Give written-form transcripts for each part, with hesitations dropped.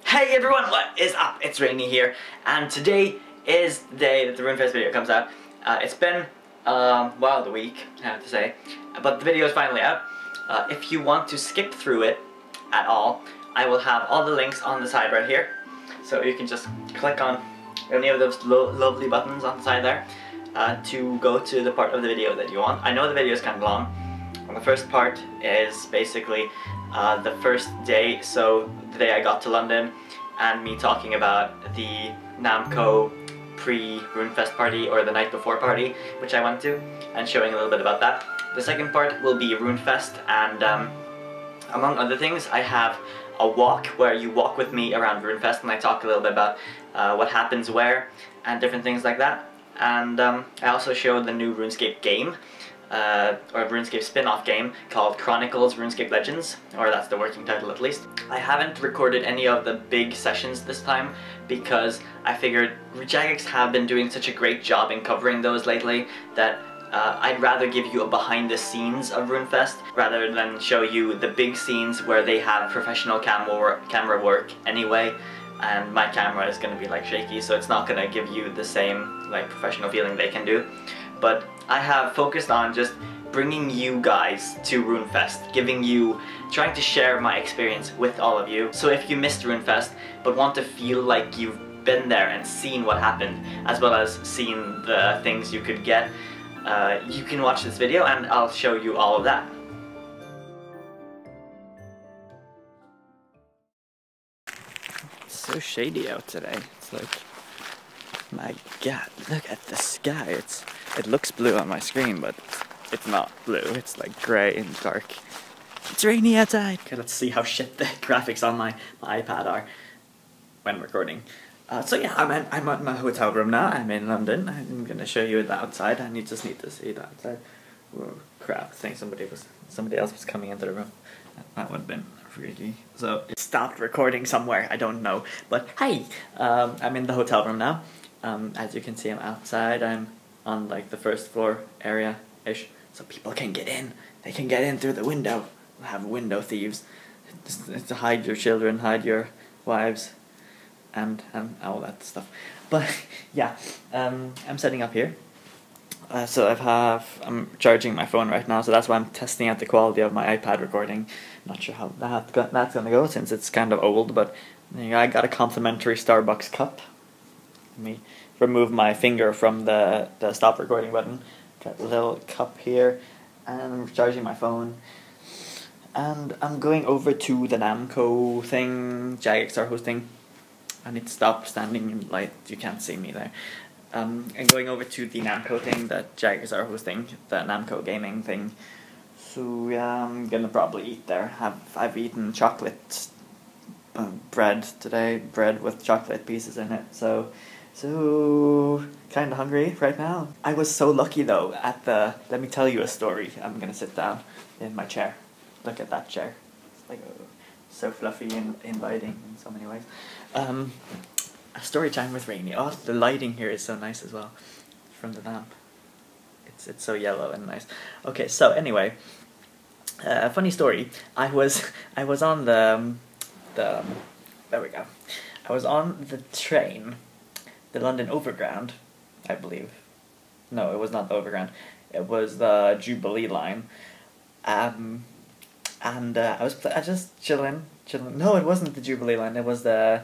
Hey everyone, what is up? It's Rainy here, and today is the day that the Runefest video comes out. It's been well, the week, I have to say, but the video is finally out. If you want to skip through it at all, I will have all the links on the side right here, so you can just click on any of those lovely buttons on the side there to go to the part of the video that you want. I know the video is kind of long. The first part is basically the first day, so the day I got to London, and me talking about the Namco pre-Runefest party, or the night before party, which I went to, and showing a little bit about that. The second part will be Runefest, and among other things, I have a walk where you walk with me around Runefest, and I talk a little bit about what happens where, and different things like that. And I also showed the new RuneScape game, or a RuneScape spin-off game called Chronicles RuneScape Legends, or that's the working title at least. I haven't recorded any of the big sessions this time because I figured Jagex have been doing such a great job in covering those lately that I'd rather give you a behind the scenes of Runefest rather than show you the big scenes where they have professional camera work anyway, and my camera is going to be like shaky, so it's not going to give you the same like professional feeling they can do. But I have focused on just bringing you guys to Runefest, trying to share my experience with all of you. So if you missed Runefest but want to feel like you've been there and seen what happened, as well as seen the things you could get, you can watch this video and I'll show you all of that. It's so shady out today. It's like, my god, look at the sky. It looks blue on my screen, but it's not blue. It's like grey and dark. It's rainy outside. Okay, let's see how shit the graphics on my iPad are when recording. So yeah, I'm at my hotel room now. I'm in London. I'm gonna show you the outside, and you just need to see the outside. Whoa, crap! I think somebody else was coming into the room. That would have been freaky. So it stopped recording somewhere. I don't know. But hey, I'm in the hotel room now. As you can see, I'm outside. I'm on like the first floor area-ish, so people can get in. They can get in through the window. We'll have window thieves. Just to hide your children, hide your wives, and all that stuff. But yeah, I'm setting up here. So I'm charging my phone right now, so that's why I'm testing out the quality of my iPad recording. Not sure how that's gonna go since it's kind of old, but I got a complimentary Starbucks cup. Let me remove my finger from the stop recording button. Got a little cup here, and I'm charging my phone. And I'm going over to the Namco thing Jagex are hosting. I need to stop standing in light, you can't see me there. I'm going over to the Namco thing that Jagex are hosting, the Namco gaming thing. So yeah, I'm gonna probably eat there. I've eaten chocolate bread today, bread with chocolate pieces in it, so kind of hungry right now. I was so lucky though let me tell you a story. I'm gonna sit down in my chair. Look at that chair. It's like so fluffy and inviting in so many ways. A story time with Rainy. Oh, the lighting here is so nice as well from the lamp. It's so yellow and nice. Okay, so anyway, funny story. I was on the there we go. I was on the train, the London Overground, I believe. No, it was not the Overground. It was the Jubilee line. And I was just chilling. No, it wasn't the Jubilee line. It was the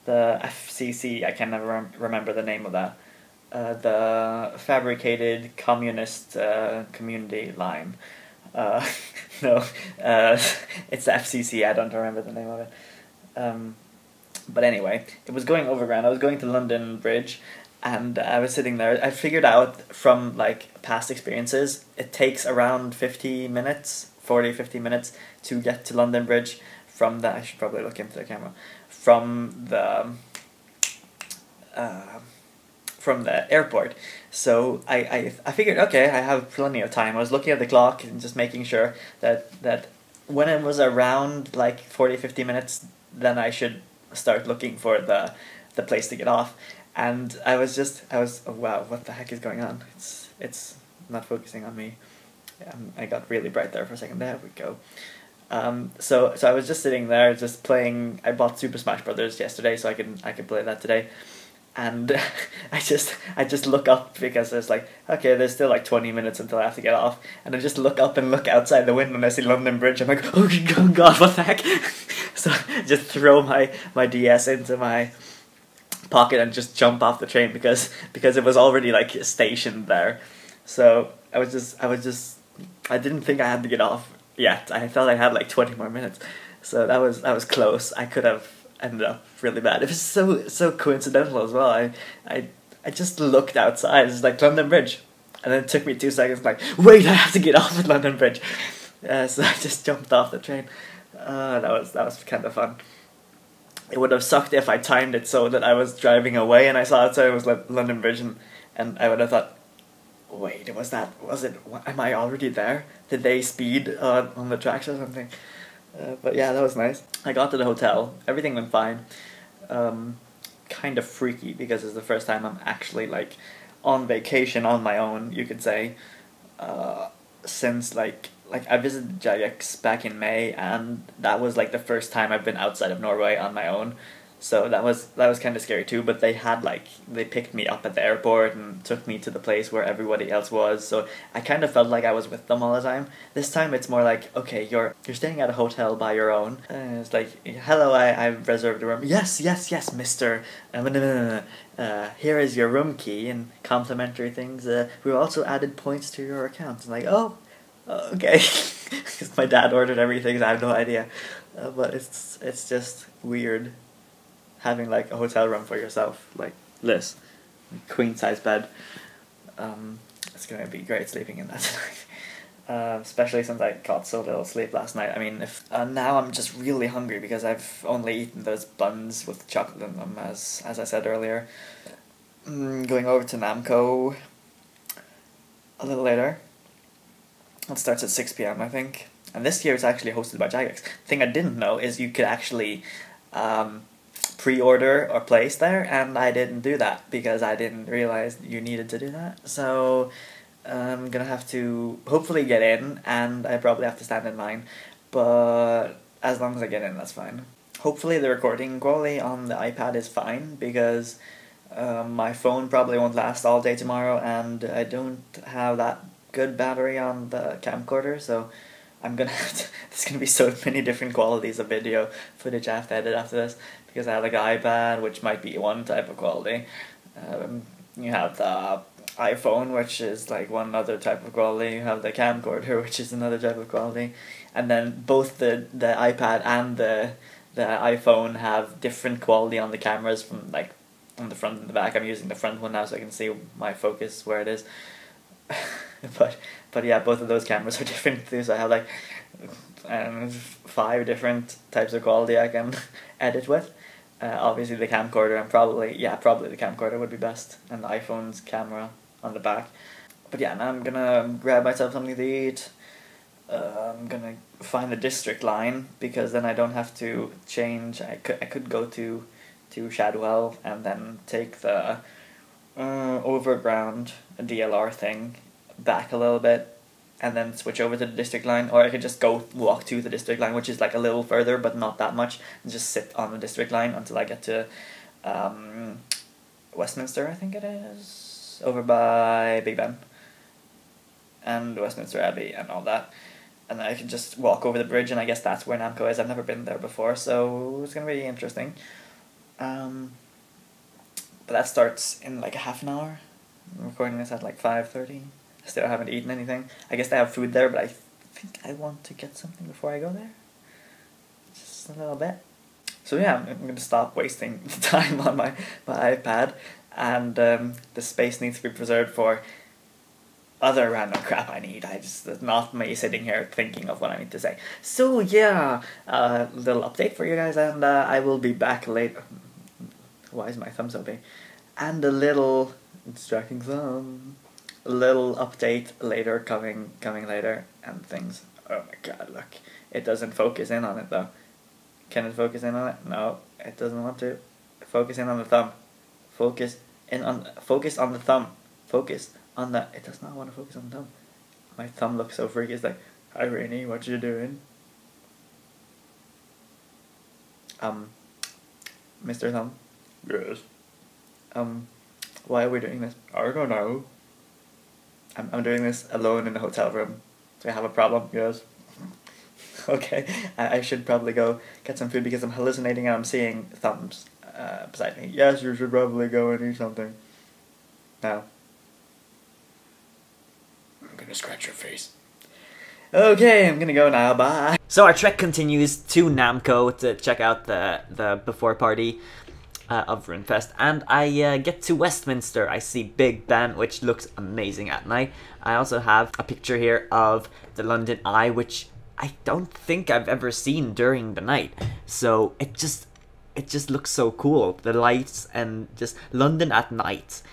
FCC. I can never remember the name of that. The Fabricated Communist Community Line. No, it's the FCC. I don't remember the name of it. But anyway, it was going overground. I was going to London Bridge, and I was sitting there. I figured out from like past experiences, it takes around 50 minutes, 50 minutes to get to London Bridge from the, I should probably look into the camera, from the airport. So I figured, okay, I have plenty of time. I was looking at the clock and just making sure that when it was around like 50 minutes, then I should start looking for the place to get off. And I was oh wow, what the heck is going on? It's not focusing on me. I got really bright there for a second. There we go. So I was just sitting there, just playing. I bought Super Smash Brothers yesterday, so I can play that today. And I just look up because it's like, okay, there's still like 20 minutes until I have to get off, and I just look up and look outside the window and I see London Bridge. I'm like, oh god, what the heck? So I just throw my DS into my pocket and just jump off the train because it was already like stationed there. So I didn't think I had to get off yet. I thought I had like 20 more minutes. So that was close. I could have ended up really bad. It was so coincidental as well. I just looked outside. It's like London Bridge, and then it took me 2 seconds. Like, wait, I have to get off at London Bridge. So I just jumped off the train. That was kind of fun. It would have sucked if I timed it so that I was driving away and I saw outside it was like London Bridge, and I would have thought, wait, am I already there? Did they speed on the tracks or something? But yeah, that was nice. I got to the hotel. Everything went fine. Kind of freaky because it's the first time I'm actually like on vacation on my own, you could say. Since like I visited Jagex back in May, and that was like the first time I've been outside of Norway on my own. So that was kind of scary too, but they picked me up at the airport and took me to the place where everybody else was, so I kind of felt like I was with them all the time. This time it's more like, okay, you're staying at a hotel by your own. It's like, hello, I've reserved a room. Yes, mister. Here is your room key and complimentary things. We also added points to your account. It's like, oh, okay. Because my dad ordered everything, so I have no idea. But it's just weird having like a hotel room for yourself, like this, queen size bed. It's gonna be great sleeping in that tonight. Especially since I got so little sleep last night. I mean, now I'm just really hungry because I've only eaten those buns with chocolate in them, as I said earlier. Going over to Namco a little later. It starts at 6 p.m. I think, and this year it's actually hosted by Jagex. The thing I didn't know is you could actually pre-order or place there, and I didn't do that because I didn't realize you needed to do that. So I'm gonna have to hopefully get in, and I probably have to stand in line, but as long as I get in, that's fine. Hopefully the recording quality on the iPad is fine, because my phone probably won't last all day tomorrow, and I don't have that good battery on the camcorder, so I'm gonna have to, there's gonna be so many different qualities of video footage I have to edit after this, because I have like an iPad, which might be one type of quality. You have the iPhone, which is like one other type of quality. You have the camcorder, which is another type of quality, and then both the iPad and the iPhone have different quality on the cameras, from like on the front and the back. I'm using the front one now so I can see my focus where it is. But yeah, both of those cameras are different too, so I have like 5 different types of quality I can edit with. Obviously the camcorder, and probably the camcorder would be best, and the iPhone's camera on the back. But yeah, now I'm gonna grab myself something to eat. I'm gonna find the district line, because then I don't have to change. I could go to Shadwell and then take the overground DLR thing back a little bit, and then switch over to the district line, or I could just walk to the district line, which is like a little further but not that much, and just sit on the district line until I get to Westminster, I think it is, over by Big Ben and Westminster Abbey and all that, and then I can just walk over the bridge, and I guess that's where Namco is. I've never been there before, so it's gonna be interesting. But that starts in like a half an hour. I'm recording this at like 5:30. I still haven't eaten anything. I guess they have food there, but I think I want to get something before I go there. Just a little bit. So yeah, I'm going to stop wasting time on my iPad, and the space needs to be preserved for other random crap I need. It's not me sitting here thinking of what I need to say. So yeah, little update for you guys, and I will be back later. Why is my thumb so big? And a little distracting thumb. A little update later, coming later, and things. Oh my god, look. It doesn't focus in on it though. Can it focus in on it? No, it doesn't want to. Focus in on the thumb. Focus on the thumb. Focus on the, it does not want to focus on the thumb. My thumb looks so freaky. It's like, hi Rainy, what you doing? Mr. Thumb, Yes. why are we doing this? I don't know. I'm doing this alone in a hotel room. Do I have a problem? Yes. Okay, I should probably go get some food because I'm hallucinating and I'm seeing thumbs beside me. Yes, you should probably go and eat something. Now. I'm gonna scratch your face. Okay, I'm gonna go now, bye. So our trek continues to Namco to check out the before party of Runefest, and I get to Westminster. I see Big Ben, which looks amazing at night. I also have a picture here of the London Eye, which I don't think I've ever seen during the night. So it just looks so cool. The lights and just London at night.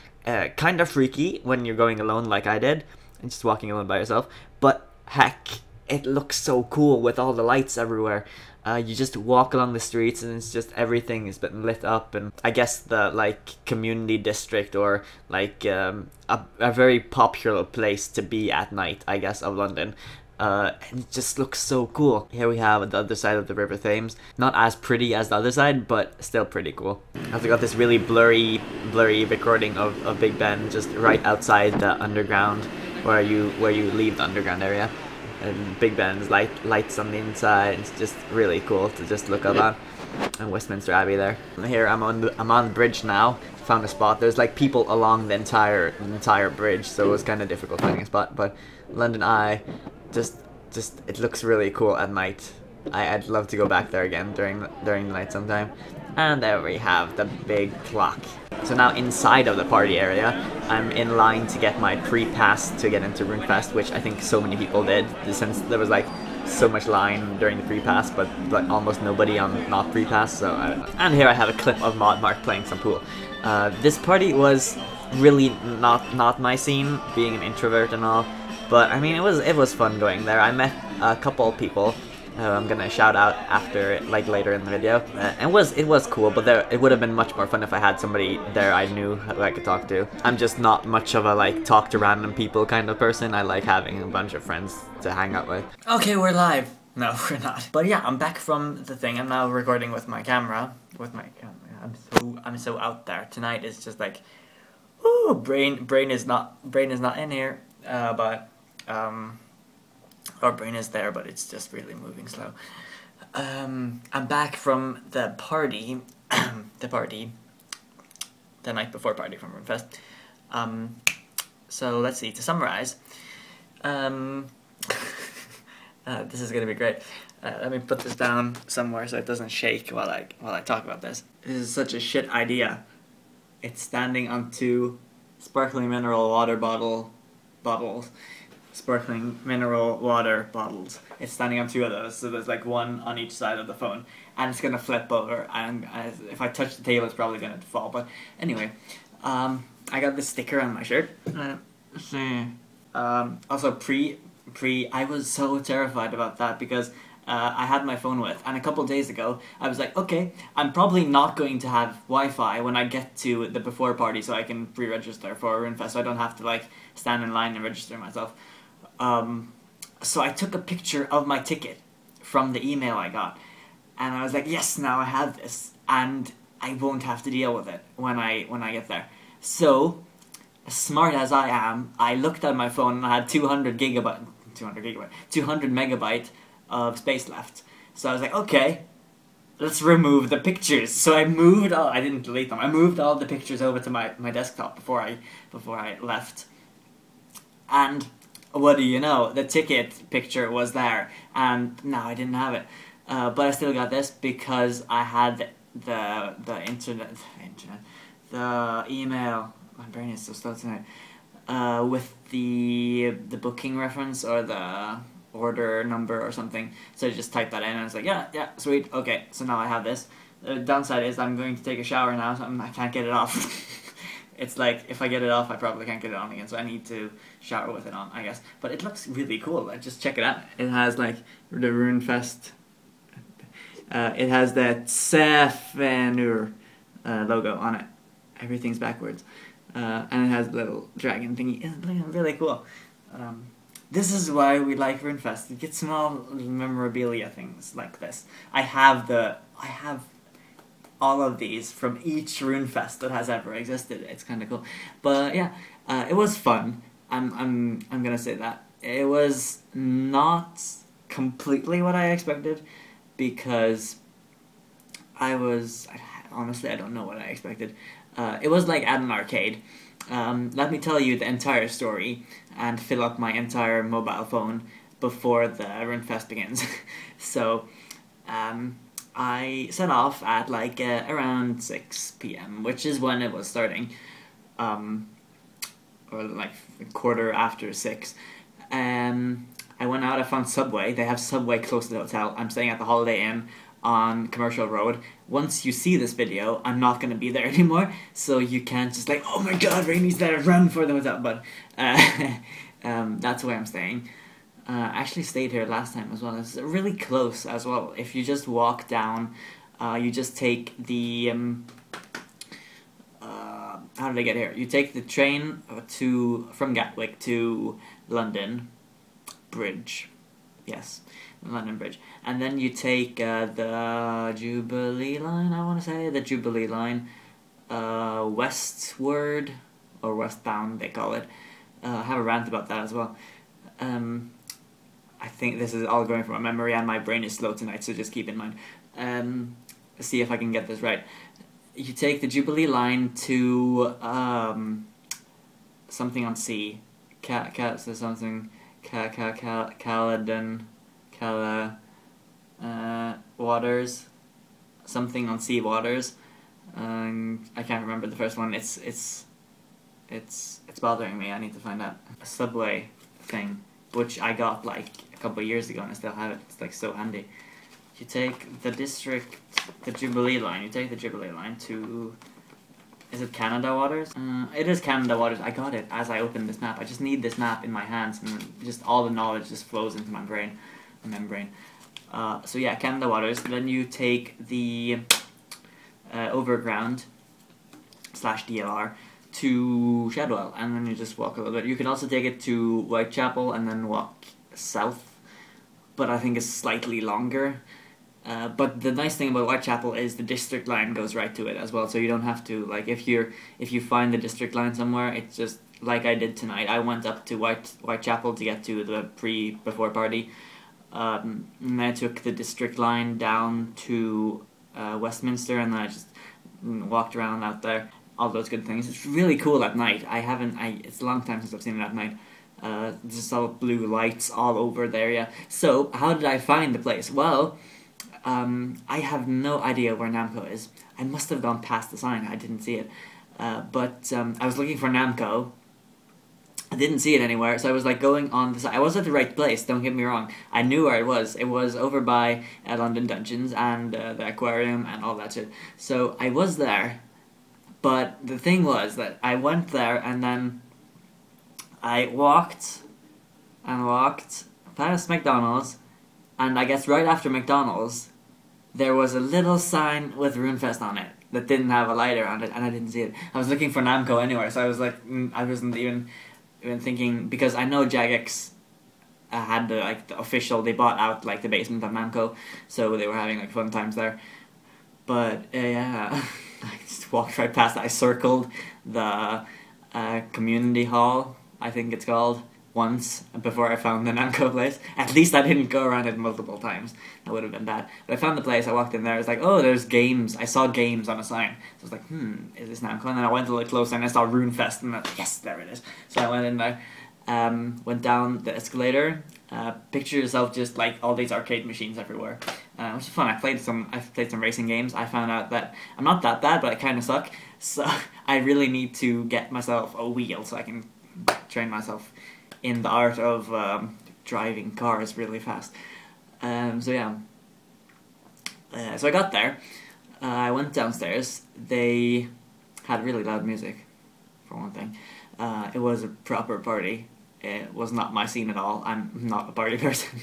Kind of freaky when you're going alone like I did, and just walking alone by yourself. But heck, it looks so cool with all the lights everywhere. You just walk along the streets and it's just everything has been lit up, and I guess the like community district or like a very popular place to be at night, I guess, of London. And it just looks so cool. Here we have the other side of the River Thames. Not as pretty as the other side, but still pretty cool. I also got this really blurry recording of Big Ben just right outside the underground where you leave the underground area. And Big Ben's lights on the inside. It's just really cool to just look up on. And Westminster Abbey there. And here I'm on the bridge now. Found a spot. There's like people along the entire bridge, so it was kind of difficult finding a spot. But London Eye, just it looks really cool at night. I'd love to go back there again during the night sometime. And there we have the big clock. So now inside of the party area, I'm in line to get my pre-pass to get into Runefest, which I think so many people did, since there was like so much line during the pre-pass, but almost nobody on not pre-pass. So and here I have a clip of Mark playing some pool. This party was really not my scene, being an introvert and all, but I mean it was fun going there. I met a couple of people I'm gonna shout out after, like later in the video. It was cool, but it would have been much more fun if I had somebody there I knew who I could talk to. I'm just not much of a like talk to random people kind of person. I like having a bunch of friends to hang out with. Okay, we're live. No, we're not. But yeah, I'm back from the thing. I'm now recording with my camera. I'm so out there. Tonight is just like, ooh, brain is not in here. Our brain is there, but it's just really moving slow. I'm back from the party, the night before party from Runefest. So let's see, to summarize, this is gonna be great. Let me put this down somewhere so it doesn't shake while I talk about this. This is such a shit idea. It's standing on 2 sparkling mineral water bottles. Sparkling mineral water bottles. It's standing on 2 of those, so there's like 1 on each side of the phone, and it's gonna flip over, and if I touch the table it's probably gonna fall. But anyway, I got this sticker on my shirt. Also I was so terrified about that because I had my phone with, and a couple days ago I was like, okay, I'm probably not going to have Wi-Fi when I get to the before party, so I can pre-register for Runefest, so I don't have to like stand in line and register myself. So I took a picture of my ticket from the email I got, and I was like, yes, now I have this, and I won't have to deal with it when I get there. So, as smart as I am, I looked at my phone and I had 200 megabyte of space left. So I was like, okay, let's remove the pictures. So I moved all, I didn't delete them, I moved all the pictures over to my desktop before I left. And what do you know, the ticket picture was there, and now I didn't have it. But I still got this because I had the email. My brain is so slow tonight. With the booking reference or the order number or something. So I just typed that in and I was like, yeah, sweet, okay. So now I have this. The downside is I'm going to take a shower now, so I can't get it off. It's like, if I get it off, I probably can't get it on again, so I need to shower with it on, I guess. But it looks really cool. Just check it out. It has like the Runefest. It has that Sefenur logo on it. Everything's backwards. And it has a little dragon thingy. It's really cool. This is why we like Runefest. You get small memorabilia things like this. I have all of these from each Runefest that has ever existed. It's kind of cool. But yeah, it was fun. I'm gonna say that. It was not completely what I expected, because honestly, I don't know what I expected. It was like at an arcade. Let me tell you the entire story and fill up my entire mobile phone before the Runefest begins. So, I set off at like around 6 p.m, which is when it was starting, or like a quarter after 6. I went out, I found Subway. They have Subway close to the hotel. I'm staying at the Holiday Inn on Commercial Road. Once you see this video, I'm not going to be there anymore, so you can't just like, oh my god, Rainy's there, run for the hotel. But that's where I'm staying. I actually stayed here last time as well. It's really close as well. If you just walk down, you just take the how did I get here? You take the train from Gatwick to London Bridge. Yes, London Bridge. And then you take the Jubilee line, I want to say. The Jubilee line. Westward, or westbound, they call it. I have a rant about that as well. I think this is all going from my memory, and my brain is slow tonight, so just keep in mind. Let's see if I can get this right. You take the Jubilee line to something on sea. Caledon, waters, something on sea waters. I can't remember the first one. It's bothering me. I need to find out. A Subway thing, which I got like a couple of years ago, and I still have it. It's like so handy. You take the Jubilee line. You take the Jubilee line to. Is it Canada Waters? It is Canada Waters. I got it as I opened this map. I just need this map in my hands, and just all the knowledge just flows into my brain, my membrane. So yeah, Canada Waters. Then you take the Overground / DLR to Shadwell, and then you just walk a little bit. You can also take it to Whitechapel and then walk south, but I think it's slightly longer. But the nice thing about Whitechapel is the district line goes right to it as well, so you don't have to, like, if you find the district line somewhere, it's just like I did tonight. I went up to Whitechapel to get to the before party, and I took the district line down to Westminster, and then I just walked around out there. All those good things. It's really cool at night. It's a long time since I've seen it at night. Just all blue lights all over the area. So how did I find the place? Well, I have no idea where Namco is. I must have gone past the sign. I didn't see it. But I was looking for Namco. I didn't see it anywhere, so I was like going on the side. I was at the right place, don't get me wrong. I knew where it was. It was over by London Dungeons and the aquarium and all that shit. So I was there, but the thing was that I went there and then I walked and walked past McDonald's, and I guess right after McDonald's, there was a little sign with Runefest on it that didn't have a lighter on it, and I didn't see it. I was looking for Namco anywhere, so I was like, I wasn't even thinking, because I know Jagex had the official, they bought out like the basement of Namco, so they were having like fun times there. But yeah, I just walked right past it. I circled the community hall, I think it's called, once before I found the Namco place. At least I didn't go around it multiple times. That would have been bad. But I found the place, I walked in there, I was like, oh, there's games. I saw games on a sign. So I was like, is this Namco? And then I went a little closer and I saw Runefest, and I was like, yes, there it is. So I went in there, went down the escalator, picture yourself just like all these arcade machines everywhere. Which is fun. I played some racing games. I found out that I'm not that bad, but I kind of suck. So I really need to get myself a wheel so I can train myself in the art of driving cars really fast. So yeah. So I got there. I went downstairs. They had really loud music, for one thing. It was a proper party. It was not my scene at all. I'm not a party person.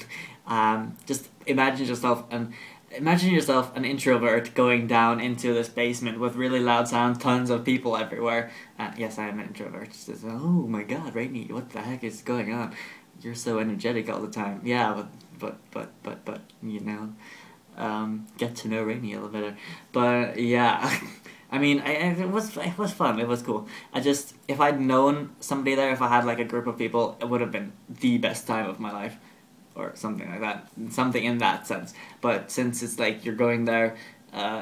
Just imagine yourself an introvert going down into this basement with really loud sound, tons of people everywhere. Yes, I am an introvert. Just, oh my god, Rainy, what the heck is going on? You're so energetic all the time. Yeah, but you know. get to know Rainy a little better. But yeah, I mean, it was fun. It was cool. If I'd known somebody there, if I had like a group of people, it would have been the best time of my life, or something like that. Something in that sense. But since it's like you're going there.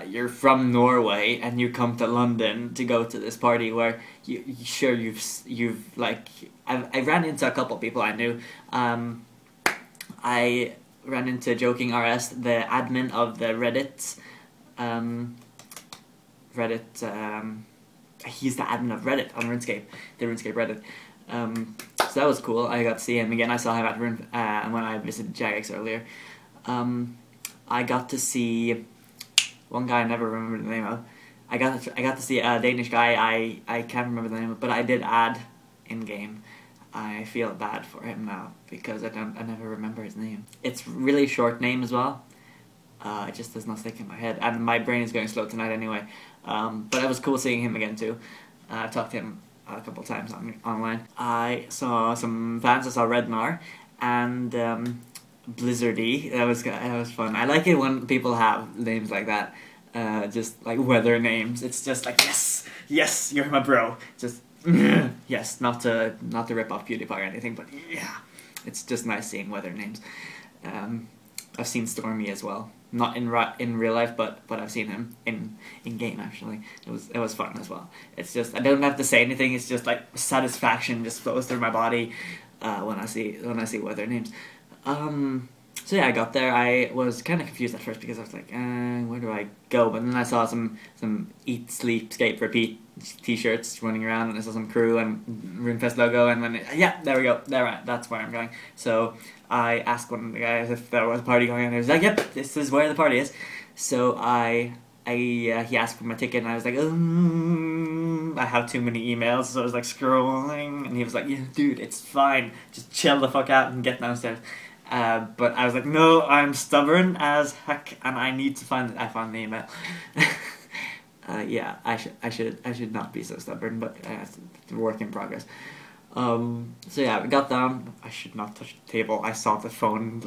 You're from Norway and you come to London to go to this party where you've like I ran into a couple people I knew. I ran into Joking RS, the admin of the Reddit. He's the admin of Reddit on RuneScape, the RuneScape Reddit. So that was cool. I got to see him again. I saw him at when I visited Jagex earlier. I got to see one guy I never remember the name of. I got to see a Danish guy I can't remember the name of, but I did add in game. I feel bad for him now because I never remember his name. It's really short name as well. It just does not stick in my head, and my brain is going slow tonight anyway. But it was cool seeing him again too. I talked to him a couple times online. I saw some fans. I saw Rednar and Blizzardy. That was fun. I like it when people have names like that. Just like weather names. It's just like yes, you're my bro. Just yes, not to rip off PewDiePie or anything, but yeah, it's just nice seeing weather names. I've seen Stormy as well, not in real life, but I've seen him in game actually. It was fun as well. It's just I don't have to say anything. It's just like satisfaction just flows through my body when I see weather names. So yeah, I got there. I was kind of confused at first because I was like, where do I go? But then I saw some Eat, Sleep, Skate, Repeat t-shirts running around, and I saw some crew and Runefest logo, and then yeah, there we go. That's where I'm going. So I asked one of the guys if there was a party going on. He was like, yep, this is where the party is. So he asked for my ticket, and I was like, I have too many emails, so I was like scrolling, and he was like, yeah, dude, it's fine, just chill the fuck out and get downstairs. But I was like, no, I'm stubborn as heck, and I need to find it. I found the email. Yeah, I should not be so stubborn, but it's a work in progress. So yeah, we got down. I should not touch the table. I saw the phone.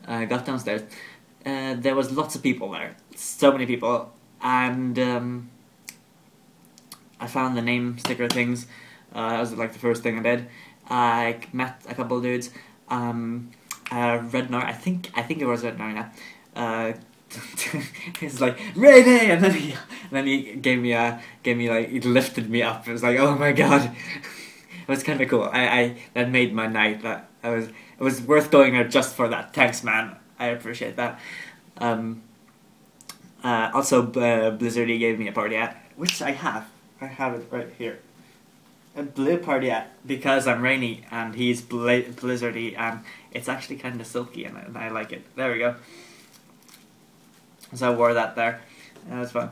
Got downstairs. There was lots of people there. So many people. And I found the name sticker things. That was like the first thing I did. I met a couple of dudes. Rednar, I think it was Rednar, yeah. He's like, Rainy! And then he gave me like, he lifted me up. It was like, oh my god. It was kind of cool. That made my night. It was worth going there just for that. Thanks, man. I appreciate that. Also, Blizzardy gave me a party hat, which I have. I have it right here. A blue party hat, because I'm Rainy and he's Blizzardy, and it's actually kind of silky and I like it. There we go. So I wore that there. That was fun.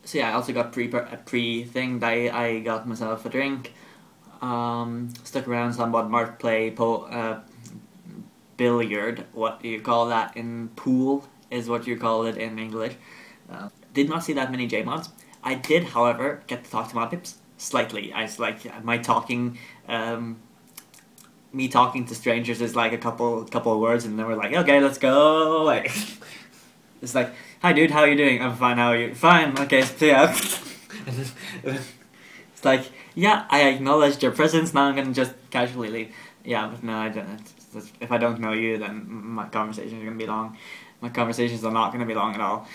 So yeah, I also got pre thing. I got myself a drink. Stuck around, saw Mark play billiard. What do you call that in pool? Is what you call it in English. Did not see that many J-mods. I did, however, get to talk to my pips slightly. I was like, my talking, me talking to strangers is like a couple of words, and then we're like, okay, let's go. Like, it's like, hi dude, how are you doing? I'm fine. How are you? Fine. Okay, see ya. It's like, yeah, I acknowledged your presence. Now I'm gonna just casually leave. Yeah, but no, I don't. If I don't know you, then my conversations are gonna be long. My conversations are not gonna be long at all.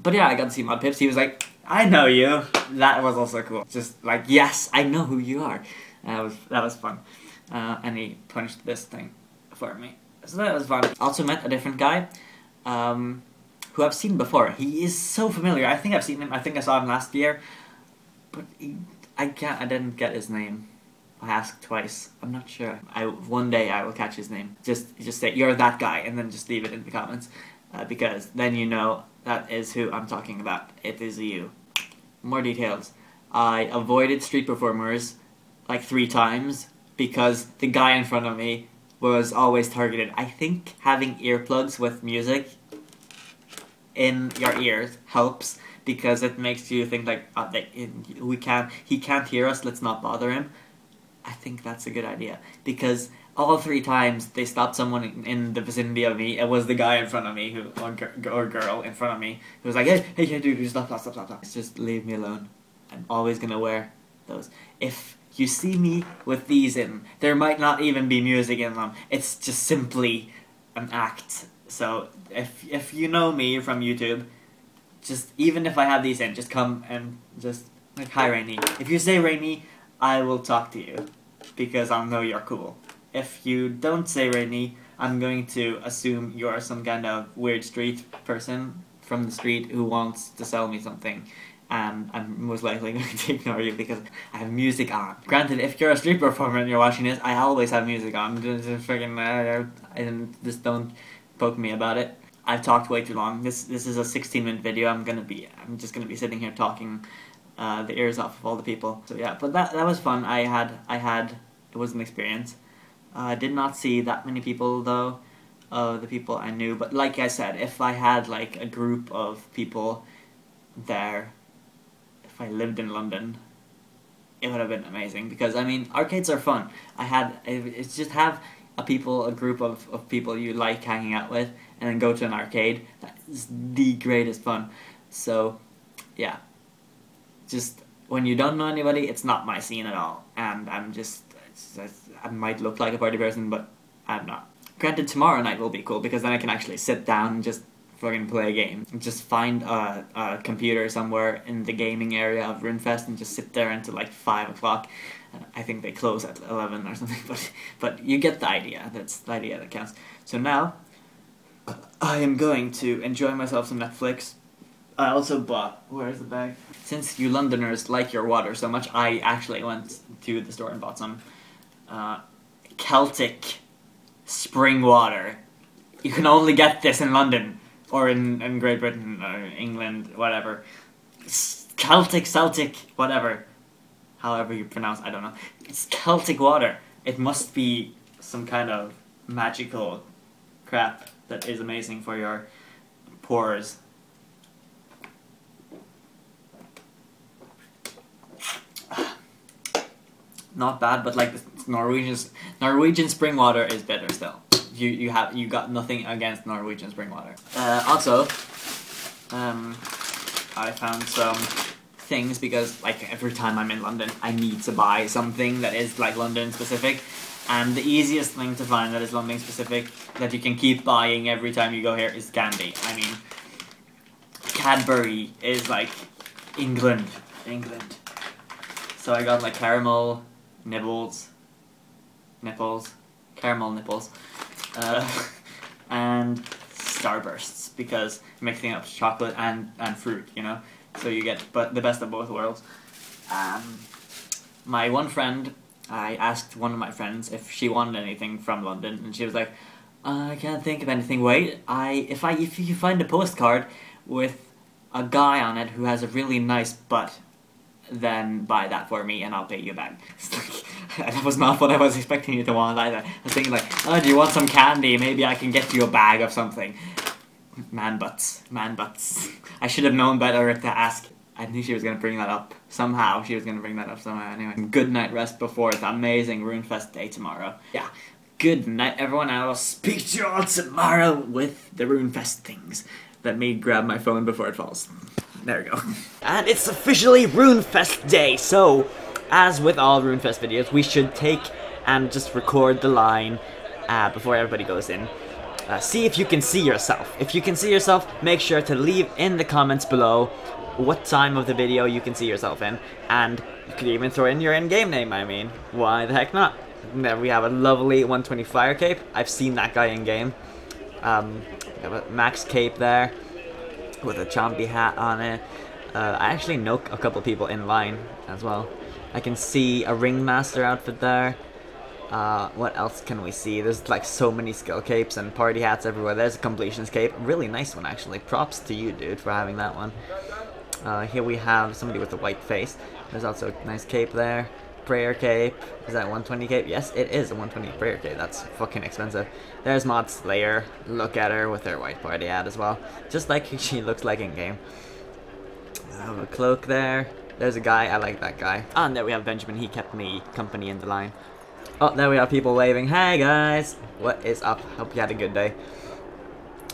But yeah, I got to see my pips. He was like, I know you. That was also cool. Just like, yes, I know who you are. That was fun. And he punched this thing for me. So that was fun. Also met a different guy who I've seen before. He is so familiar. I think I've seen him. I think I saw him last year. But I didn't get his name. I asked twice. I'm not sure. One day I will catch his name. Just say, you're that guy, and then just leave it in the comments. Because then you know that is who I'm talking about. It is you. More details. I avoided street performers like 3 times because the guy in front of me was always targeted. I think having earplugs with music in your ears helps because it makes you think like, he can't hear us, let's not bother him. I think that's a good idea because all 3 times they stopped someone in the vicinity of me. It was the guy in front of me or girl in front of me who was like, hey, dude, stop. Just leave me alone. I'm always gonna wear those. If you see me with these in, there might not even be music in them. It's just simply an act. So if you know me from YouTube, just even if I have these in, just come and just like, hi Rainy. If you say Rainy, I will talk to you because I'll know you're cool. If you don't say Rainy, I'm going to assume you're some kind of weird street person from the street who wants to sell me something. And I'm most likely going to ignore you because I have music on. Granted, if you're a street performer and you're watching this, I always have music on. Just don't poke me about it. I've talked way too long. This is a 16-minute video. I'm just gonna be sitting here talking the ears off of all the people. So yeah, but that was fun. It was an experience. I did not see that many people though, the people I knew. But like I said, if I had like a group of people there, if I lived in London, it would have been amazing. Because I mean, arcades are fun. It's just have a group of people you like hanging out with, and then go to an arcade. That is the greatest fun. So, yeah. Just, when you don't know anybody, it's not my scene at all. And I might look like a party person, but I'm not. Granted, tomorrow night will be cool, because then I can actually sit down and just fucking play a game. Just find a computer somewhere in the gaming area of Runefest and just sit there until like 5 o'clock. I think they close at 11 or something, but you get the idea. That's the idea that counts. So now, I am going to enjoy myself some Netflix. I also bought, where's the bag? Since you Londoners like your water so much, I actually went to the store and bought some Celtic spring water. You can only get this in London, or in Great Britain, or England, whatever. Celtic, whatever. However you pronounce, I don't know. It's Celtic water. It must be some kind of magical crap that is amazing for your pores. Not bad, but like Norwegian spring water is better still. You got nothing against Norwegian spring water. Also, I found some things because like every time I'm in London I need to buy something that is like London specific, and the easiest thing to find that is London specific that you can keep buying every time you go here is candy. I mean, Cadbury is like England. So I got like caramel nipples, caramel nipples, and Starbursts, because mixing up chocolate and fruit, you know. So you get the best of both worlds. My one friend, I asked one of my friends if she wanted anything from London, and she was like, I can't think of anything. Wait, if you find a postcard with a guy on it who has a really nice butt, then buy that for me and I'll pay you back. That was not what I was expecting you to want either. I was thinking like, oh, do you want some candy? Maybe I can get you a bag of something. Man butts. I should have known better to ask. I knew she was going to bring that up. Somehow, she was going to bring that up somehow. Anyway, good night rest before the amazing Runefest day tomorrow. Yeah, good night everyone. I will speak to you all tomorrow with the Runefest things. Let me grab my phone before it falls. There we go. And it's officially Runefest day, so as with all Runefest videos, we should take and just record the line before everybody goes in. See if you can see yourself. If you can see yourself, make sure to leave in the comments below what time of the video you can see yourself in, and you could even throw in your in-game name. I mean, why the heck not? There we have a lovely 120 fire cape. I've seen that guy in-game. We have a max cape there with a chompy hat on it. I actually know a couple people in line as well. I can see a ringmaster outfit there. What else can we see? There's like so many skill capes and party hats everywhere. There's a completionist cape. Really nice one actually. Props to you, dude, for having that one. Here we have somebody with a white face. There's also a nice cape there. Prayer cape. Is that 120 cape? Yes, it is a 120 prayer cape. That's fucking expensive. There's Mod Slayer. Look at her with her white party hat as well. Just like she looks like in game. I have a cloak there. There's a guy. I like that guy. And there we have Benjamin. He kept me company in the line. Oh, there we have people waving. Hey guys! What is up? Hope you had a good day.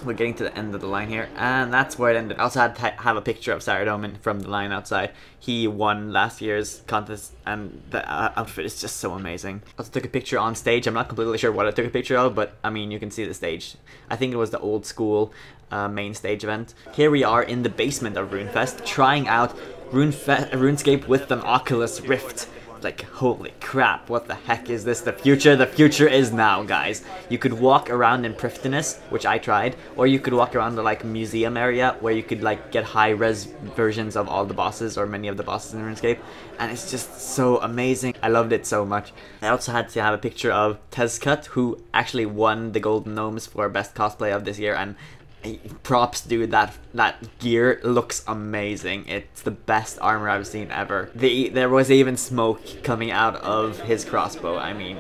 We're getting to the end of the line here, and that's where it ended. I also had to have a picture of Saradomin from the line outside. He won last year's contest, and the outfit is just so amazing. I also took a picture on stage. I'm not completely sure what I took a picture of, but I mean, you can see the stage. I think it was the old school main stage event. Here we are in the basement of Runefest, trying out RuneScape with an Oculus Rift. Like, holy crap, what the heck is this? The future? The future is now, guys. You could walk around in Prifddinas, which I tried, or you could walk around the, like, museum area where you could, like, get high-res versions of all the bosses, or many of the bosses in RuneScape, and it's just so amazing. I loved it so much. I also had to have a picture of Tezcut, who actually won the Golden Gnomes for Best Cosplay of this year, and props, dude. That gear looks amazing. It's the best armor I've seen ever. There was even smoke coming out of his crossbow. I mean,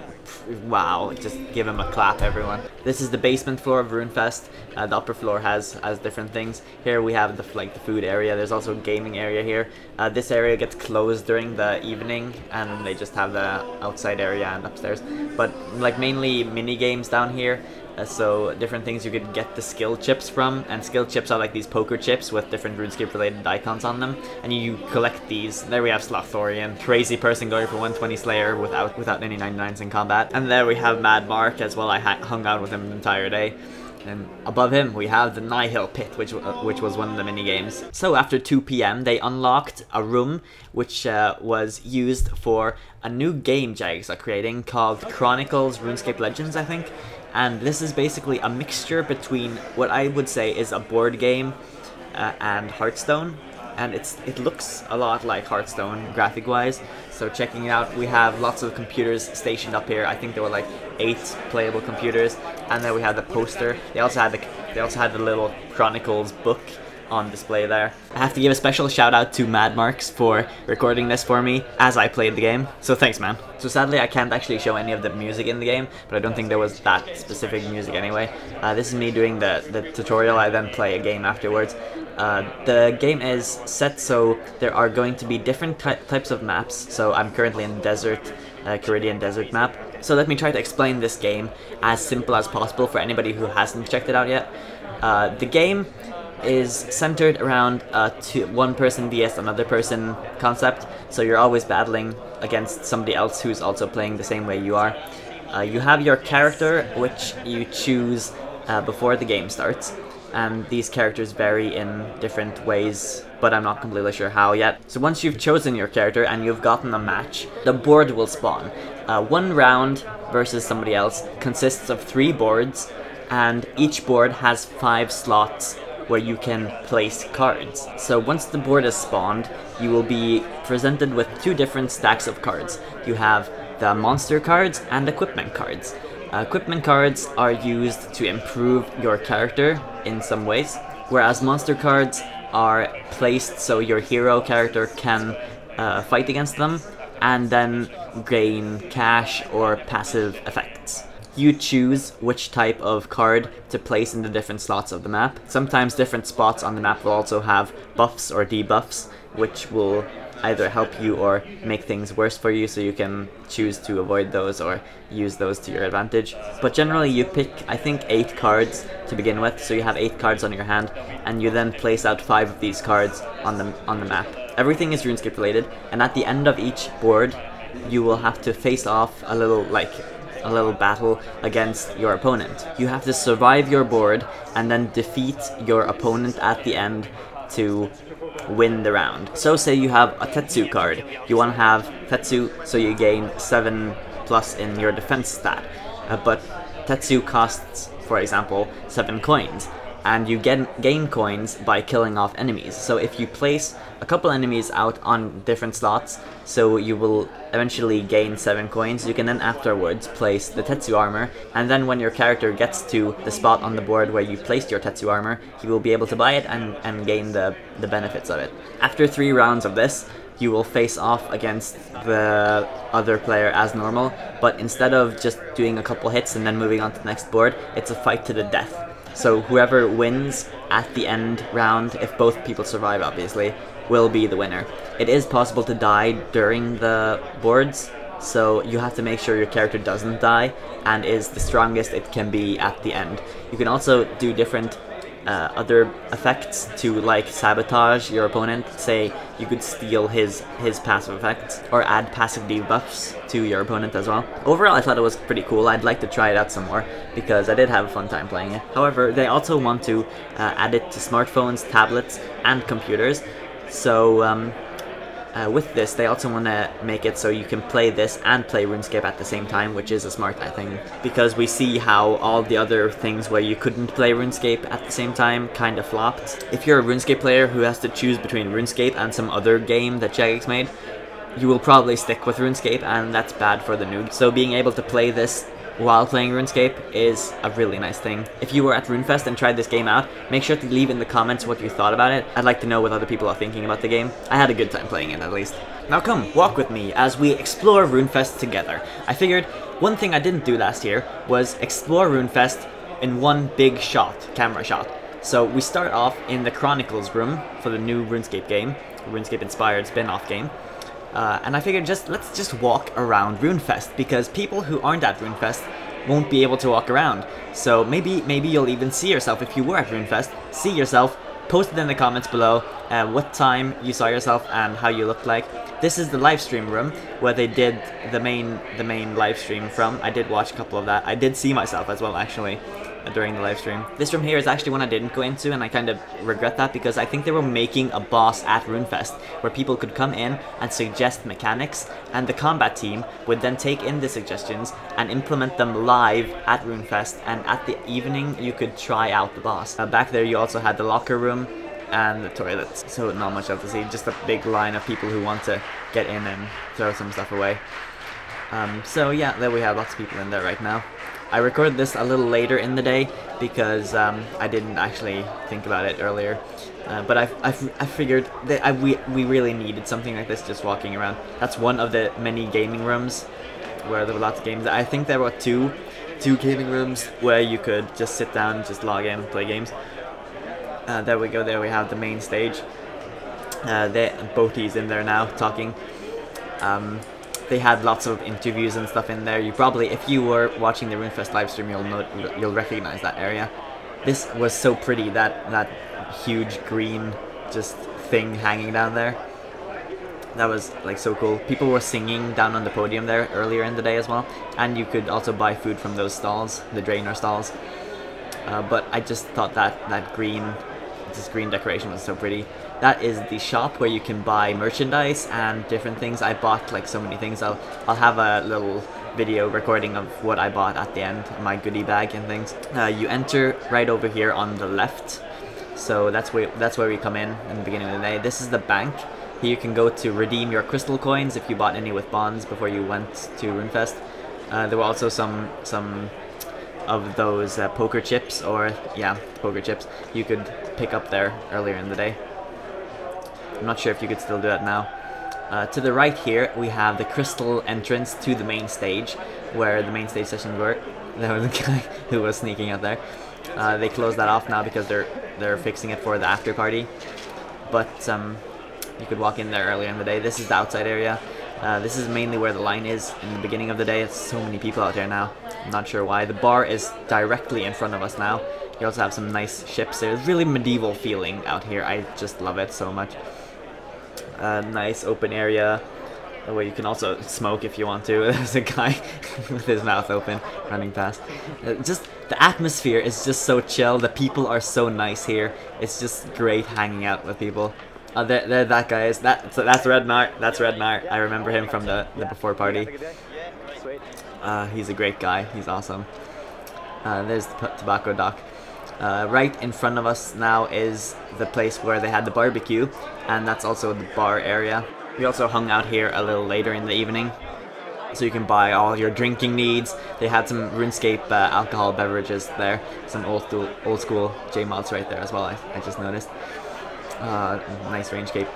wow, just give him a clap, everyone. This is the basement floor of Runefest. The upper floor has different things. Here we have the food area. There's also a gaming area here. This area gets closed during the evening, and they just have the outside area and upstairs. But like mainly mini games down here. So different things you could get the skill chips from, and skill chips are like these poker chips with different RuneScape related icons on them, and you collect these. There we have Slothorian, crazy person going for 120 Slayer without any 99s in combat, and there we have Mad Mark as well. I hung out with him the entire day. And above him we have the Nihil Pit, which was one of the mini games. So after 2 PM they unlocked a room which was used for a new game Jags are creating called Chronicles RuneScape Legends, I think. And this is basically a mixture between what I would say is a board game and Hearthstone. And it looks a lot like Hearthstone graphic-wise. So checking it out, we have lots of computers stationed up here. I think there were like 8 playable computers, and then we have the poster. They also had the little Chronicles book on display there. I have to give a special shout out to Mad Marks for recording this for me as I played the game. So thanks, man. So sadly I can't actually show any of the music in the game, but I don't think there was that specific music anyway. This is me doing the tutorial. I then play a game afterwards. The game is set so there are going to be different types of maps. So I'm currently in the desert, Caridian desert map. So let me try to explain this game as simple as possible for anybody who hasn't checked it out yet. The game is centered around one person vs another person concept, so you're always battling against somebody else who's also playing the same way you are. You have your character, which you choose before the game starts, and these characters vary in different ways, but I'm not completely sure how yet. So once you've chosen your character and you've gotten a match, the board will spawn. One round versus somebody else consists of 3 boards, and each board has 5 slots where you can place cards. So once the board is spawned, you will be presented with 2 different stacks of cards. You have the monster cards and equipment cards. Equipment cards are used to improve your character in some ways, whereas monster cards are placed so your hero character can fight against them and then gain cash or passive effects. You choose which type of card to place in the different slots of the map. Sometimes different spots on the map will also have buffs or debuffs, which will either help you or make things worse for you, so you can choose to avoid those or use those to your advantage. But generally you pick, I think, 8 cards to begin with, so you have 8 cards on your hand, and you then place out 5 of these cards on the map. Everything is RuneScape related, and at the end of each board you will have to face off a little battle against your opponent. You have to survive your board and then defeat your opponent at the end to win the round. So say you have a Tetsu card. You want to have Tetsu so you gain 7+ in your defense stat. But Tetsu costs, for example, 7 coins. And you gain coins by killing off enemies. So if you place a couple enemies out on different slots, so you will eventually gain 7 coins, you can then afterwards place the Tetsu armor, and then when your character gets to the spot on the board where you placed your Tetsu armor, he will be able to buy it and gain the benefits of it. After 3 rounds of this, you will face off against the other player as normal, but instead of just doing a couple hits and then moving on to the next board, it's a fight to the death. So whoever wins at the end round, if both people survive obviously, will be the winner. It is possible to die during the boards, so you have to make sure your character doesn't die and is the strongest it can be at the end. You can also do different other effects to like sabotage your opponent. Say you could steal his passive effects or add passive debuffs to your opponent as well. Overall, I thought it was pretty cool. I'd like to try it out some more because I did have a fun time playing it. However, they also want to add it to smartphones, tablets, and computers. So with this, they also want to make it so you can play this and play RuneScape at the same time, which is a smart thing, because we see how all the other things where you couldn't play RuneScape at the same time kind of flopped. If you're a RuneScape player who has to choose between RuneScape and some other game that Jagex made, you will probably stick with RuneScape, and that's bad for the noob. So being able to play this while playing RuneScape is a really nice thing. If you were at Runefest and tried this game out, make sure to leave in the comments what you thought about it. I'd like to know what other people are thinking about the game. I had a good time playing it, at least. Now come, walk with me as we explore Runefest together. I figured one thing I didn't do last year was explore Runefest in one big shot, camera shot. So we start off in the Chronicles room for the new RuneScape game, RuneScape inspired spin-off game. And I figured let's just walk around Runefest, because people who aren't at Runefest won't be able to walk around. So maybe you'll even see yourself if you were at Runefest. See yourself, post it in the comments below what time you saw yourself and how you looked like. This is the live stream room where they did the main live stream from. I did watch a couple of that. I did see myself as well, actually, during the live stream. This room here is actually one I didn't go into, and I kind of regret that because I think they were making a boss at Runefest where people could come in and suggest mechanics, and the combat team would then take in the suggestions and implement them live at Runefest, and at the evening you could try out the boss. Back there you also had the locker room and the toilets, so not much else to see, just a big line of people who want to get in and throw some stuff away. So yeah, there we have lots of people in there right now. I recorded this a little later in the day because I didn't actually think about it earlier, but I figured that we really needed something like this just walking around. That's one of the many gaming rooms where there were lots of games. I think there were two gaming rooms where you could just sit down, just log in, play games. There we go, there we have the main stage. Boaty's in there now talking. They had lots of interviews and stuff in there. You probably, if you were watching the Runefest livestream, you'll recognize that area. This was so pretty, that huge green just thing hanging down there. That was like so cool. People were singing down on the podium there earlier in the day as well, and you could also buy food from those stalls, the drainer stalls. But I just thought that green decoration was so pretty. That is the shop where you can buy merchandise and different things. I bought like so many things. I'll have a little video recording of what I bought at the end, my goodie bag and things. You enter right over here on the left, so that's where we come in the beginning of the day. This is the bank. Here you can go to redeem your crystal coins if you bought any with bonds before you went to Runefest. There were also some of those poker chips, or yeah, poker chips you could pick up there earlier in the day. I'm not sure if you could still do that now. To the right here we have the crystal entrance to the main stage, where the main stage sessions were. There was a guy who was sneaking out there. They closed that off now because they're fixing it for the after party. But you could walk in there earlier in the day. This is the outside area. This is mainly where the line is in the beginning of the day. It's so many people out there now. I'm not sure why. The bar is directly in front of us now. You also have some nice ships there. It's really medieval feeling out here. I just love it so much. Nice open area where you can also smoke if you want to. There's a guy with his mouth open running past. Just the atmosphere is just so chill. The people are so nice here. It's just great hanging out with people. There that guy is. That's Red Nart. That's Red Nart. I remember him from the before party. He's a great guy. He's awesome. There's the tobacco dock. Right in front of us now is the place where they had the barbecue, and that's also the bar area. We also hung out here a little later in the evening, so you can buy all your drinking needs. They had some RuneScape alcohol beverages there, some old school J-mods right there as well, I just noticed. Nice RainyScape.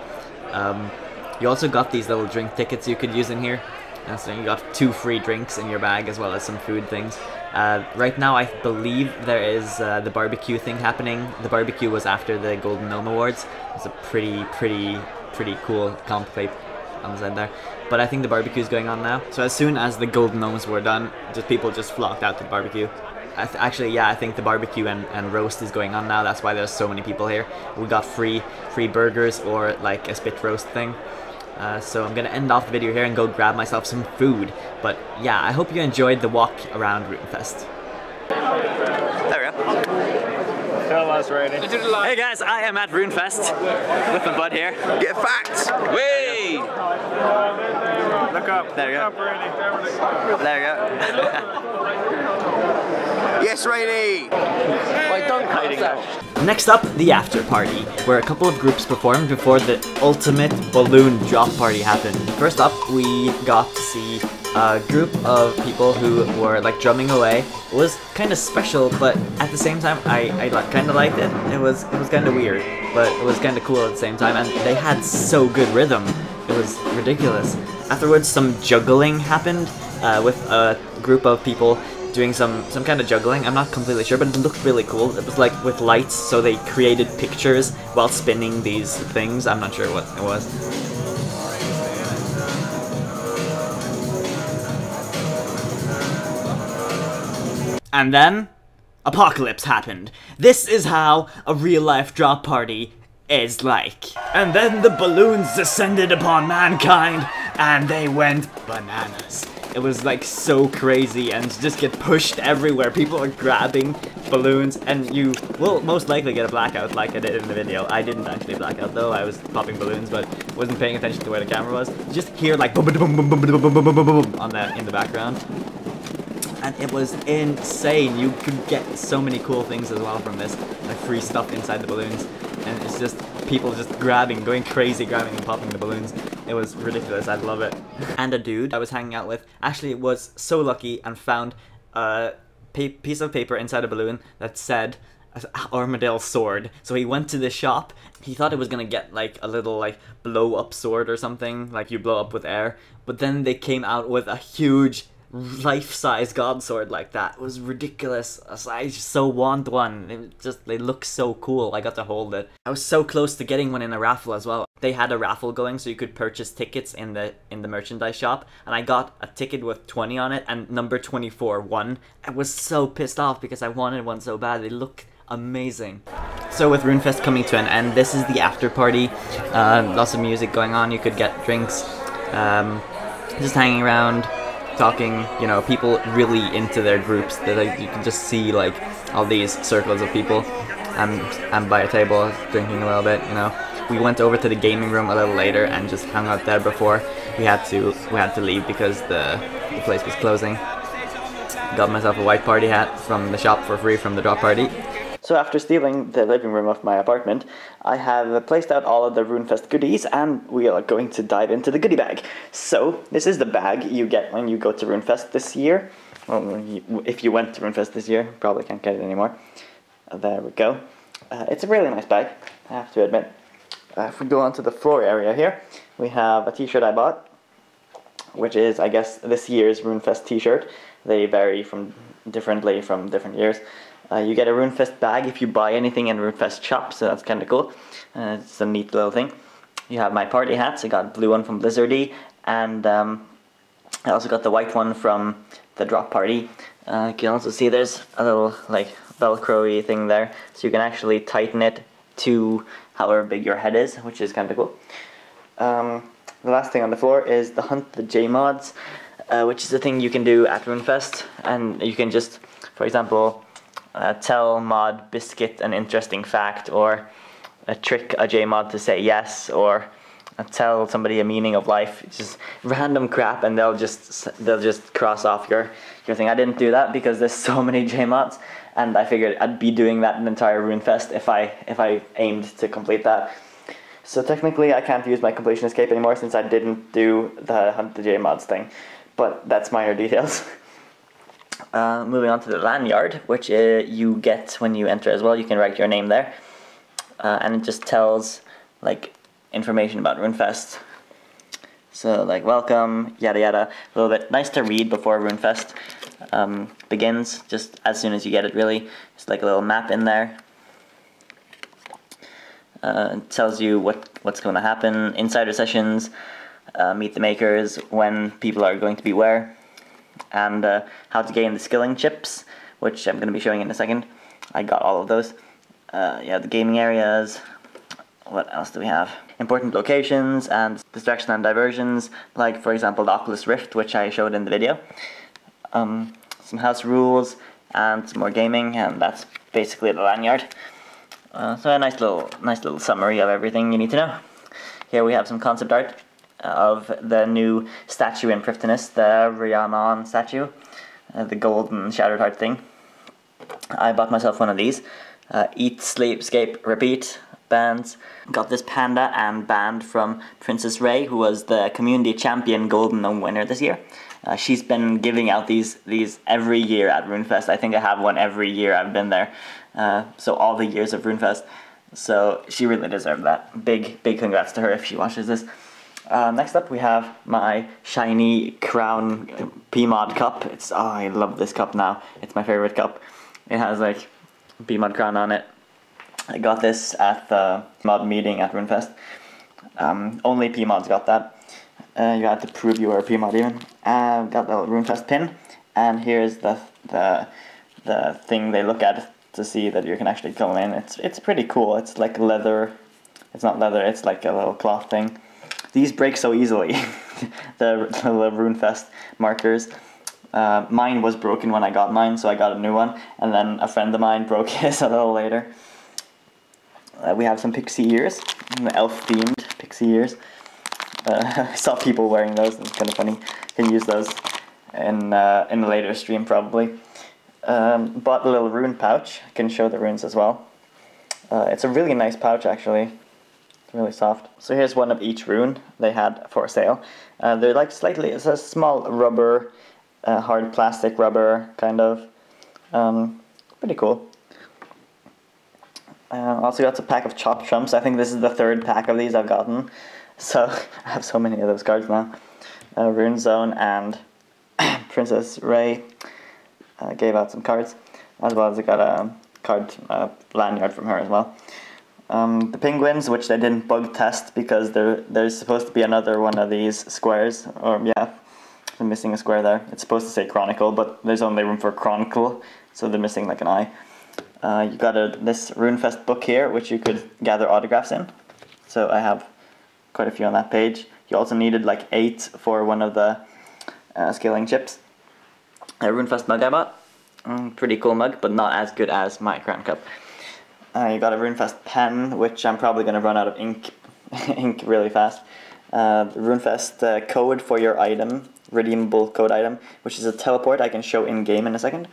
You also got these little drink tickets you could use in here. So you got 2 free drinks in your bag as well as some food things. Right now I believe there is the barbecue thing happening. The barbecue was after the Golden Gnome Awards. It's a pretty cool on the side there. But I think the barbecue is going on now. So as soon as the golden gnomes were done, people just flocked out to the barbecue. Actually, yeah, I think the barbecue and roast is going on now. That's why there's so many people here. We got free burgers or like a spit roast thing. So I'm gonna end off the video here and go grab myself some food. But yeah, I hope you enjoyed the walk around Runefest. There we go. Tell us, Rainy. Hey guys, I am at Runefest with my bud here. Get facts! Whee! Look up. There you go. Look up, Rainy. There you go. Yes, Rainy! Wait, don't cut that. Next up, the after party, where a couple of groups performed before the ultimate balloon drop party happened. First up, we got to see a group of people who were like drumming away. It was kind of special, but at the same time, I kind of liked it. It was kind of weird, but it was kind of cool at the same time, and they had so good rhythm. It was ridiculous. Afterwards, some juggling happened with a group of people doing some kind of juggling. I'm not completely sure, but it looked really cool. It was like with lights, so they created pictures while spinning these things. I'm not sure what it was. And then, apocalypse happened. This is how a real-life drop party is like. And then the balloons descended upon mankind, and they went bananas. It was like so crazy and just get pushed everywhere. People are grabbing balloons, and you will most likely get a blackout like I did in the video. I didn't actually black out though. I was popping balloons, but wasn't paying attention to where the camera was. You just hear like boom, boom, boom, boom, boom, boom, boom, boom, boom on that in the background. And it was insane. You could get so many cool things as well from this, like free stuff inside the balloons, and it's just people just grabbing, going crazy, grabbing and popping the balloons. It was ridiculous. I love it. And a dude I was hanging out with actually was so lucky and found a piece of paper inside a balloon that said Armadale sword. So he went to the shop. He thought it was gonna get like a little like blow up sword or something, like you blow up with air, but then they came out with a huge life-size god sword like that. It was ridiculous. I just so want one. They look so cool. I got to hold it. I was so close to getting one in a raffle as well. They had a raffle going, so you could purchase tickets in the merchandise shop, and I got a ticket with 20 on it, and number 24 won. I was so pissed off because I wanted one so bad. They look amazing. So with Runefest coming to an end, this is the after party. Lots of music going on. You could get drinks, just hanging around, talking, you know, people really into their groups. That like, you can just see like all these circles of people. I'm by a table drinking a little bit, you know. We went over to the gaming room a little later and just hung out there before we had to leave because the place was closing. Got myself a white party hat from the shop for free from the drop party. So after stealing the living room of my apartment, I have placed out all of the Runefest goodies, and we are going to dive into the goodie bag. So this is the bag you get when you go to Runefest this year. Well, if you went to Runefest this year, probably can't get it anymore. There we go. It's a really nice bag, I have to admit. If we go onto the floor area here, we have a t-shirt I bought, which is, I guess, this year's Runefest t-shirt. They vary differently from different years. You get a Runefest bag if you buy anything in Runefest shop, so that's kind of cool. It's a neat little thing. You have my party hats. I got a blue one from Blizzardy, and I also got the white one from the drop party. You can also see there's a little like Velcro-y thing there, so you can actually tighten it to however big your head is, which is kind of cool. The last thing on the floor is the Hunt the J-Mods, which is a thing you can do at Runefest, and you can just, for example, tell Mod Biscuit an interesting fact, or trick a J-Mod to say yes, or tell somebody a meaning of life. It's just random crap, and they'll just cross off your thing. I didn't do that because there's so many J-Mods, and I figured I'd be doing that an entire Runefest if I aimed to complete that. So technically I can't use my completion escape anymore since I didn't do the Hunt the J-Mods thing, but that's minor details. Moving on to the lanyard, which you get when you enter as well. You can write your name there, and it just tells like information about Runefest. So like welcome, yada yada, a little bit nice to read before Runefest begins, just as soon as you get it really. Just like a little map in there. It tells you what's going to happen, insider sessions, meet the makers, when people are going to be where, and how to gain the skilling chips, which I'm going to be showing in a second. I got all of those. Yeah, the gaming areas. What else do we have? Important locations and distraction and diversions, like for example the Oculus Rift, which I showed in the video. Some house rules and some more gaming, and that's basically the lanyard. So a nice little summary of everything you need to know. Here we have some concept art of the new statue in Prifddinas, the Rhiannon statue, the golden shattered heart thing. I bought myself one of these. Eat, sleep, escape, repeat bands. Got this panda and band from Princess Ray, who was the community champion golden gnome winner this year. She's been giving out these every year at Runefest. I think I have one every year I've been there. So all the years of Runefest. So she really deserved that. Big congrats to her if she watches this. Next up we have my shiny crown PMod cup. I love this cup now. It's my favorite cup. It has like PMod crown on it. I got this at the mod meeting at Runefest. Only PMods got that. You had to prove you were a PMod even. Got the Runefest pin, and here's the thing they look at to see that you can actually go in. It's pretty cool. It's like leather. It's not leather. It's like a little cloth thing. These break so easily. the Runefest markers. Mine was broken when I got mine, so I got a new one, and then a friend of mine broke his a little later. We have some pixie ears, elf-themed pixie ears. I saw people wearing those. It's kind of funny. You can use those in a later stream probably. Bought a little rune pouch. I can show the runes as well. It's a really nice pouch actually. It's really soft. So here's one of each rune they had for sale. They're like it's a small rubber, hard plastic rubber kind of. Pretty cool. Also got a pack of Chop Trumps. I think this is the third pack of these I've gotten. So I have so many of those cards now. Rune Zone and Princess Ray gave out some cards, as well as I got a card lanyard from her as well. The penguins, which they didn't bug test because there's supposed to be another one of these squares, or yeah, I'm missing a square there. It's supposed to say Chronicle, but there's only room for Chronicle, so they're missing like an eye. You got this Runefest book here, which you could gather autographs in. So I have quite a few on that page. You also needed like 8 for one of the scaling chips. A Runefest mug I bought. Pretty cool mug, but not as good as my crown cup. You got a Runefest pen, which I'm probably going to run out of ink really fast. The Runefest code for your item, redeemable code item, which is a teleport I can show in game in a second.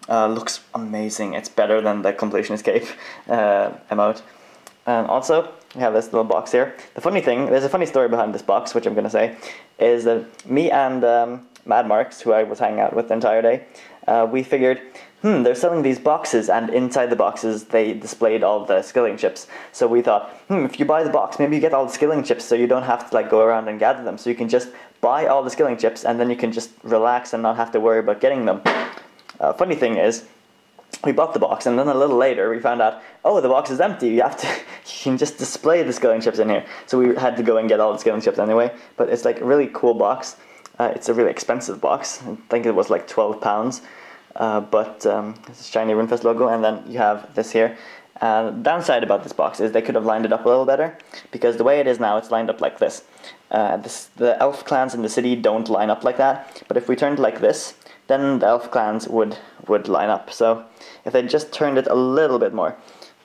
Looks amazing. It's better than the Completion Escape emote. Also, we have this little box here. The funny thing, there's a funny story behind this box, which I'm going to say, is that me and Mad Marks, who I was hanging out with the entire day, we figured, they're selling these boxes, and inside the boxes they displayed all the skilling chips. So we thought, if you buy the box, maybe you get all the skilling chips, so you don't have to like go around and gather them. So you can just buy all the skilling chips, and then you can just relax and not have to worry about getting them. Funny thing is, we bought the box, and then a little later we found out, oh, the box is empty. You can just display the skilling chips in here. So we had to go and get all the skilling chips anyway. But it's like a really cool box. It's a really expensive box. I think it was like £12. But it's a shiny Runefest logo, and then you have this here. The downside about this box is they could have lined it up a little better, because the way it is now, it's lined up like this. The elf clans in the city don't line up like that, but if we turned like this, then the elf clans would line up. So if they just turned it a little bit more,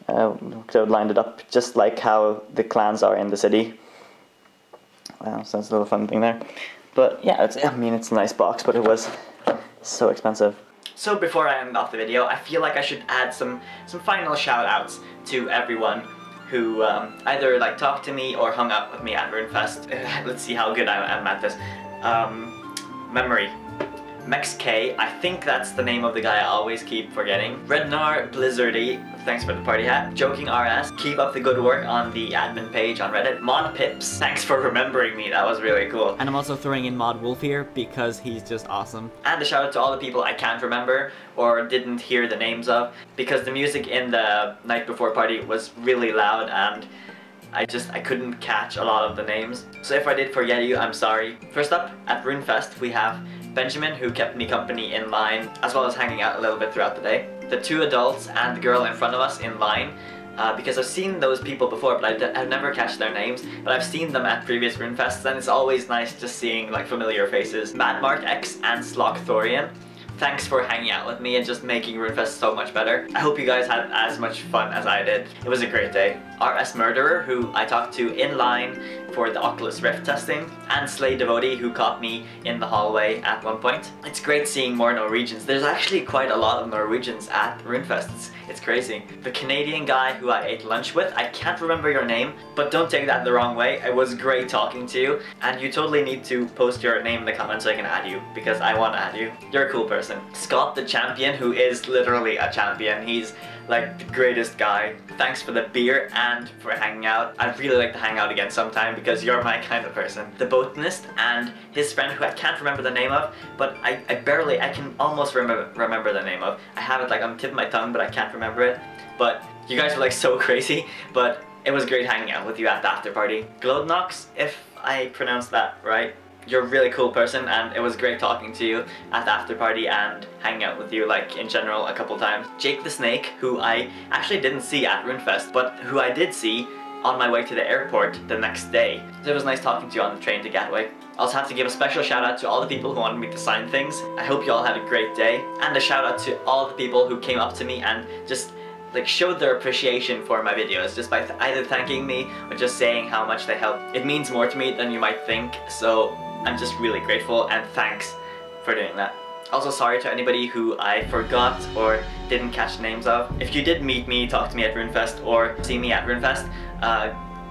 could have lined it up just like how the clans are in the city. So that's a little fun thing there. But yeah, it's a nice box, but it was so expensive. So before I end off the video, I feel like I should add some final shout-outs to everyone who either like talked to me or hung up with me at Runefest. Let's see how good I am at this. Memory. Mex K, I think that's the name of the guy I always keep forgetting. Rednar, Blizzardy, thanks for the party hat. Joking RS, keep up the good work on the admin page on Reddit. Mod Pips, thanks for remembering me, that was really cool. And I'm also throwing in Mod Wolf here because he's just awesome. And a shout out to all the people I can't remember or didn't hear the names of, because the music in the night before party was really loud and I couldn't catch a lot of the names. So if I did forget you, I'm sorry. First up, at Runefest, we have Benjamin, who kept me company in line, as well as hanging out a little bit throughout the day. The two adults and the girl in front of us in line, because I've seen those people before, but I've never catched their names, but I've seen them at previous Runefests, and it's always nice just seeing like familiar faces. Madmark X and Slockthorian, thanks for hanging out with me and just making Runefest so much better. I hope you guys had as much fun as I did. It was a great day. RS Murderer, who I talked to in line for the Oculus Rift testing, and Slay Devotee, who caught me in the hallway at one point. It's great seeing more Norwegians. There's actually quite a lot of Norwegians at Runefest. It's crazy. The Canadian guy who I ate lunch with, I can't remember your name, but don't take that the wrong way. It was great talking to you, and you totally need to post your name in the comments so I can add you, because I want to add you. You're a cool person. Scott the Champion, who is literally a champion. He's like the greatest guy. Thanks for the beer and for hanging out. I'd really like to hang out again sometime because you're my kind of person. The Botanist and his friend, who I can't remember the name of, but I can almost remember the name of. I have it like on the tip of my tongue, but I can't remember it. But you guys were like so crazy, but it was great hanging out with you at the after party. Glodnox, if I pronounced that right, you're a really cool person, and it was great talking to you at the after party and hanging out with you like in general a couple times. Jake the Snake, who I actually didn't see at Runefest, but who I did see on my way to the airport the next day. So it was nice talking to you on the train to Gatwick. I also have to give a special shout out to all the people who wanted me to sign things. I hope you all had a great day. And a shout out to all the people who came up to me and just like showed their appreciation for my videos just by either thanking me or just saying how much they helped. It means more to me than you might think, so I'm just really grateful and thanks for doing that. Also sorry to anybody who I forgot or didn't catch names of. If you did meet me, talk to me at Runefest or see me at Runefest,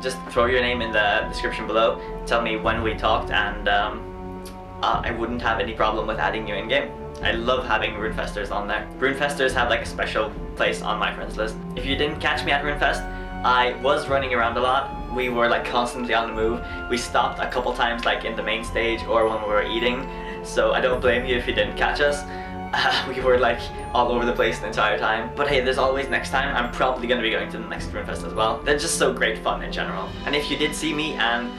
just throw your name in the description below, tell me when we talked, and I wouldn't have any problem with adding you in game. I love having Runefesters on there. Runefesters have like a special place on my friends list. If you didn't catch me at Runefest, I was running around a lot. We were like constantly on the move. We stopped a couple times like in the main stage or when we were eating, so I don't blame you if you didn't catch us. We were like all over the place the entire time. But hey, there's always next time. I'm probably going to be going to the next Runefest as well. They're just so great fun in general. And if you did see me and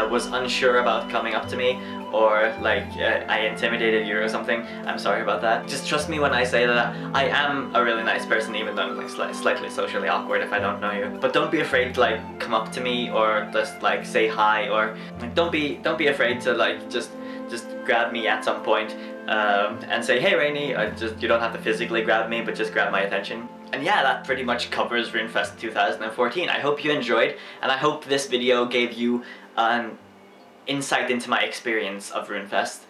was unsure about coming up to me, or like I intimidated you or something, I'm sorry about that. Just trust me when I say that I am a really nice person, even though I'm like slightly socially awkward if I don't know you. But don't be afraid to like come up to me or just like say hi, or like, don't be afraid to like just grab me at some point and say, hey Rainy. You don't have to physically grab me, but just grab my attention. And yeah, that pretty much covers Runefest 2014. I hope you enjoyed, and I hope this video gave you an insight into my experience of Runefest.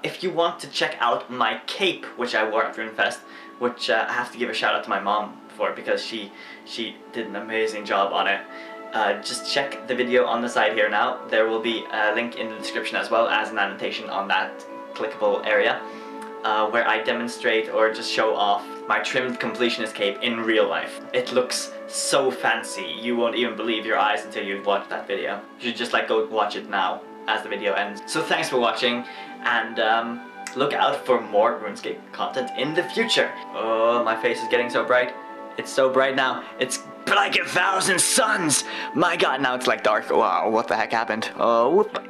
If you want to check out my cape, which I wore at Runefest, which I have to give a shout out to my mom for because she did an amazing job on it. Just check the video on the side here now. There will be a link in the description as well as an annotation on that clickable area where I demonstrate or just show off my trimmed completionist cape in real life. It looks so fancy, you won't even believe your eyes until you've watched that video. You should just like go watch it now as the video ends. So thanks for watching, and look out for more RuneScape content in the future. Oh, my face is getting so bright. It's so bright now. It's like 1,000 suns! My god, now it's like dark. Wow, what the heck happened? Oh, whoop.